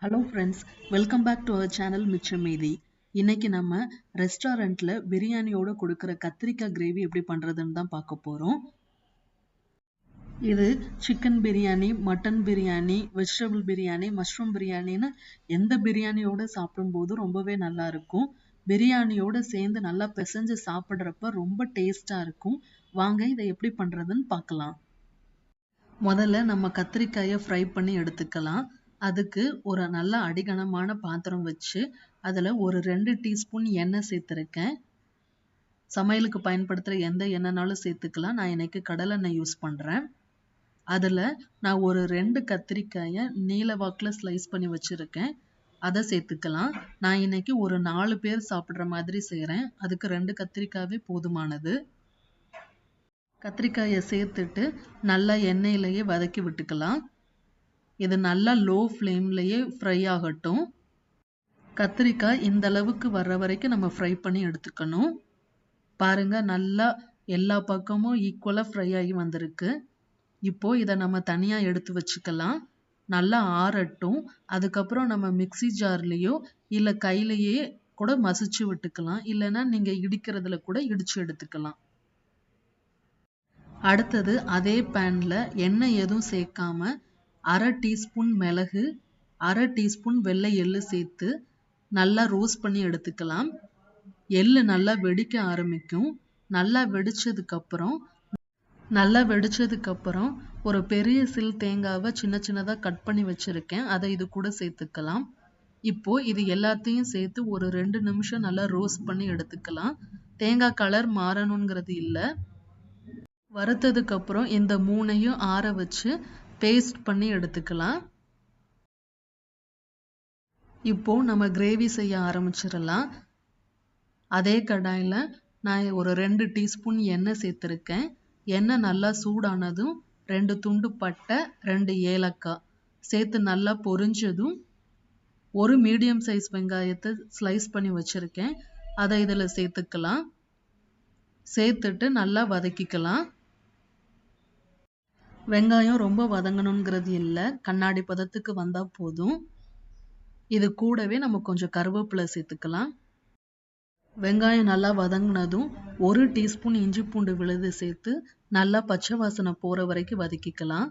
Hello friends, welcome back to our channel மிச்சமீதி. இன்னைக்கு நம்ம ரெஸ்டாரண்ட்ல பிரியாணியோட கொடுக்கிற கத்திரிக்காய் கிரேவி எப்படி பண்றதுன்னு தான் பார்க்க போறோம். இது chicken biryani, mutton biryani, vegetable biryani, mushroom பிரியாணின்னு எந்த பிரியாணியோட சாப்பிடும்போது ரொம்பவே நல்லா இருக்கும். பிரியாணியோட சேர்ந்து நல்லா பிசைஞ்சு சாப்பிடுறப்ப ரொம்ப டேஸ்டா இருக்கும். வாங்க இதை எப்படி பண்றதுன்னு பார்க்கலாம். முதல்ல நம்ம கத்திரிக்காயை ஃப்ரை பண்ணி எடுத்துக்கலாம். அதுக்கு ஒரு நல்ல அடிகனமான பாத்திரம் வச்சு அதில் ஒரு 2 டீஸ்பூன் எண்ணெய் சேர்த்துருக்கேன். சமையலுக்கு பயன்படுத்துகிற எந்த எண்ணெய்னாலும் சேர்த்துக்கலாம். நான் இன்னைக்கு கடலெண்ணெய் யூஸ் பண்ணுறேன். அதில் நான் ஒரு 2 கத்திரிக்காயை நீல வாக்கில் ஸ்லைஸ் பண்ணி வச்சுருக்கேன். அதை சேர்த்துக்கலாம். நான் இன்னைக்கு ஒரு 4 பேர் சாப்பிட்ற மாதிரி செய்கிறேன். அதுக்கு 2 கத்திரிக்காவே போதுமானது. கத்திரிக்காயை சேர்த்துட்டு நல்லா எண்ணெயிலேயே வதக்கி விட்டுக்கலாம். இது நல்லா லோ ஃப்ளேம்லேயே ஃப்ரை ஆகட்டும். கத்திரிக்காய் இந்த அளவுக்கு வர்ற வரைக்கும் நம்ம ஃப்ரை பண்ணி எடுத்துக்கணும். பாருங்க, நல்லா எல்லா பக்கமும் ஈக்குவலாக ஃப்ரை ஆகி வந்திருக்கு. இப்போ இதை நம்ம தனியாக எடுத்து வச்சுக்கலாம். நல்லா ஆறட்டும். அதுக்கப்புறம் நம்ம மிக்ஸி ஜார்லேயோ இல்லை கையிலையே கூட மசிச்சு விட்டுக்கலாம். இல்லைன்னா நீங்கள் இடிக்கிறதுல கூட இடிச்சு எடுத்துக்கலாம். அடுத்தது அதே பேனில் எண்ணெய் எதுவும் சேர்க்காம 1/2 டீஸ்பூன் மிளகு, 1/2 டீஸ்பூன் வெள்ளை எள்ளு சேர்த்து நல்லா ரோஸ்ட் பண்ணி எடுத்துக்கலாம். எள்ளு நல்லா வெடிக்க ஆரம்பிக்கும். நல்லா வெடிச்சதுக்கப்புறம் ஒரு பெரிய சில் தேங்காவை சின்ன சின்னதாக கட் பண்ணி வச்சுருக்கேன். அதை இது கூட சேர்த்துக்கலாம். இப்போ இது எல்லாத்தையும் சேர்த்து ஒரு 2 நிமிஷம் நல்லா ரோஸ்ட் பண்ணி எடுத்துக்கலாம். தேங்காய் கலர் மாறணுங்கிறது இல்லை. வறுத்ததுக்கு அப்புறம் இந்த 3ஐயும் ஆற வச்சு பேஸ்ட் பண்ணி எடுத்துக்கலாம். இப்போ நம்ம கிரேவி செய்ய ஆரம்பிச்சிடலாம். அதே கடாயில் நான் ஒரு 2 டீஸ்பூன் எண்ணெய் சேர்த்துருக்கேன். எண்ணெய் நல்லா சூடானதும் 2 துண்டு பட்டை, 2 ஏலக்காய் சேர்த்து நல்லா பொரிஞ்சதும் ஒரு மீடியம் சைஸ் வெங்காயத்தை ஸ்லைஸ் பண்ணி வச்சுருக்கேன். அதை இதில் சேர்த்துக்கலாம். சேர்த்துட்டு நல்லா வதக்கிக்கலாம். வெங்காயம் ரொம்ப வதங்கணுங்கிறது இல்லை, கண்ணாடி பதத்துக்கு வந்தால் போதும். இது கூடவே நம்ம கொஞ்சம் கருவேப்பிலை சேர்த்துக்கலாம். வெங்காயம் நல்லா வதங்கினதும் 1 டீஸ்பூன் இஞ்சி பூண்டு விழுது சேர்த்து நல்லா பச்சை வாசனை போகிற வரைக்கும் வதக்கிக்கலாம்.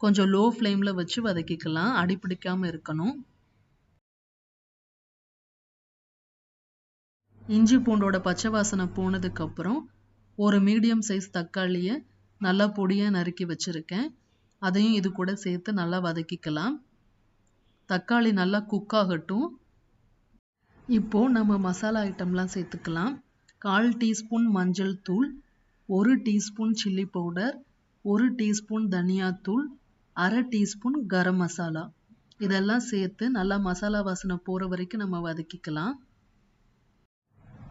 கொஞ்சம் லோ ஃப்ளேமில் வச்சு வதக்கிக்கலாம், அடிப்பிடிக்காமல் இருக்கணும். இஞ்சி பூண்டோட பச்சை வாசனை போனதுக்கப்புறம் ஒரு மீடியம் சைஸ் தக்காளியை நல்லா பொடியாக நறுக்கி வச்சுருக்கேன். அதையும் இது கூட சேர்த்து நல்லா வதக்கிக்கலாம். தக்காளி நல்லா குக் ஆகட்டும். இப்போது நம்ம மசாலா ஐட்டம்லாம் சேர்த்துக்கலாம். 1/4 டீஸ்பூன் மஞ்சள் தூள், 1 டீஸ்பூன் சில்லி பவுடர், 1 டீஸ்பூன் தனியாத்தூள், 1/2 டீஸ்பூன் கரம் மசாலா. இதெல்லாம் சேர்த்து நல்லா மசாலா வாசனை போகிற வரைக்கும் நம்ம வதக்கிக்கலாம்.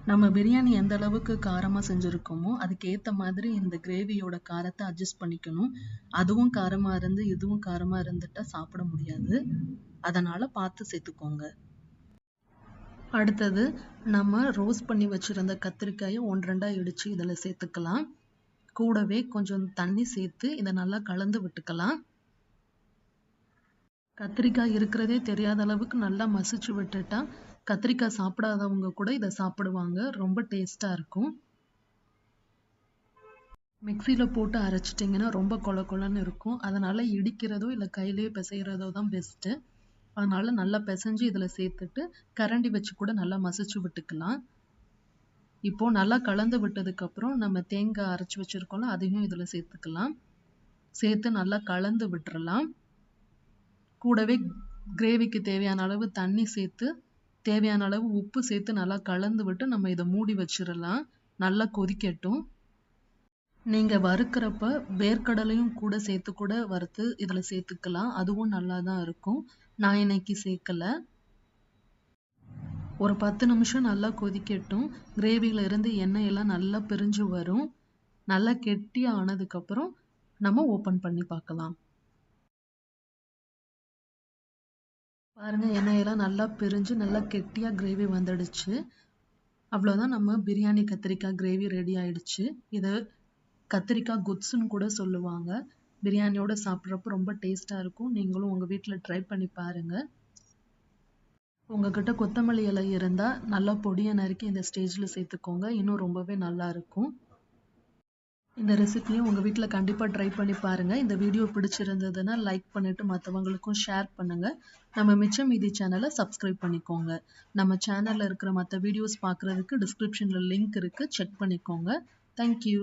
நம்ம பிரியாணி எந்த அளவுக்கு காரமாக செஞ்சுருக்கோமோ அதுக்கு ஏற்ற மாதிரி இந்த கிரேவியோட காரத்தை அட்ஜஸ்ட் பண்ணிக்கணும். அதுவும் காரமாக இருந்து இதுவும் காரமாக இருந்துட்டால் சாப்பிட முடியாது. அதனால் பார்த்து சேர்த்துக்கோங்க. அடுத்தது நம்ம ரோஸ்ட் பண்ணி வச்சுருந்த கத்திரிக்காயை 1-2 இடித்து இதில் சேர்த்துக்கலாம். கூடவே கொஞ்சம் தண்ணி சேர்த்து இதை நல்லா கலந்து விட்டுக்கலாம். கத்திரிக்காய் இருக்கிறதே தெரியாத அளவுக்கு நல்லா மசிச்சு விட்டுட்டா கத்திரிக்காய் சாப்பிடாதவங்க கூட இதை சாப்பிடுவாங்க. ரொம்ப டேஸ்டாக இருக்கும். மிக்சியில் போட்டு அரைச்சிட்டிங்கன்னா ரொம்ப கொல கொலன்னு இருக்கும். அதனால் இடிக்கிறதோ இல்லை கையிலேயே பிசைகிறதோ தான் பெஸ்ட்டு. அதனால் நல்லா பிசைஞ்சு இதில் சேர்த்துட்டு கரண்டி வச்சு கூட நல்லா மசிச்சு விட்டுக்கலாம். இப்போது நல்லா கலந்து விட்டதுக்கப்புறம் நம்ம தேங்காய் அரைச்சி வச்சுருக்கோம்ல, அதையும் இதில் சேர்த்துக்கலாம். சேர்த்து நல்லா கலந்து விட்டுறலாம். கூடவே கிரேவிக்கு தேவையான அளவு தண்ணி சேர்த்து தேவையான அளவு உப்பு சேர்த்து நல்லா கலந்து விட்டு நம்ம இதை மூடி வச்சிடலாம். நல்லா கொதிக்கட்டும். நீங்கள் வறுக்கிறப்ப வேர்க்கடலையும் கூட சேர்த்து கூட வறுத்து இதில் சேர்த்துக்கலாம். அதுவும் நல்லா தான் இருக்கும். நான் இன்னைக்கு சேர்க்கலை. ஒரு 10 நிமிஷம் நல்லா கொதிக்கட்டும். கிரேவியில் இருந்து எண்ணெயெல்லாம் நல்லா பிரிஞ்சு வரும். நல்லா கெட்டியாக ஆனதுக்கப்புறம் நம்ம ஓப்பன் பண்ணி பார்க்கலாம். பாருங்கள், எண்ணெயெல்லாம் நல்லா பிரிஞ்சு நல்லா கெட்டியாக கிரேவி வந்துடுச்சு. அவ்வளோதான், நம்ம பிரியாணி கத்திரிக்காய் கிரேவி ரெடி ஆயிடுச்சு. இது கத்திரிக்காய் gothsuன்னு கூட சொல்லுவாங்க. பிரியாணியோட சாப்பிட்றப்போ ரொம்ப டேஸ்ட்டாக இருக்கும். நீங்களும் உங்கள் வீட்டில் ட்ரை பண்ணி பாருங்கள். உங்ககிட்ட கொத்தமல்லி இலை இருந்தால் நல்லா பொடியை நறுக்கி இந்த ஸ்டேஜில் சேர்த்துக்கோங்க. இன்னும் ரொம்பவே நல்லா இருக்கும். இந்த ரெசிபியை உங்கள் வீட்டில் கண்டிப்பாக ட்ரை பண்ணி பாருங்கள். இந்த வீடியோ பிடிச்சிருந்ததுன்னா லைக் பண்ணிவிட்டு மற்றவங்களுக்கும் ஷேர் பண்ணுங்கள். நம்ம மிச்சம் மீதி சேனலை சப்ஸ்கிரைப் பண்ணிக்கோங்க. நம்ம சேனலில் இருக்கிற மற்ற வீடியோஸ் பார்க்குறதுக்கு டிஸ்கிரிப்ஷனில் லிங்க் இருக்குது, செக் பண்ணிக்கோங்க. தேங்க்யூ.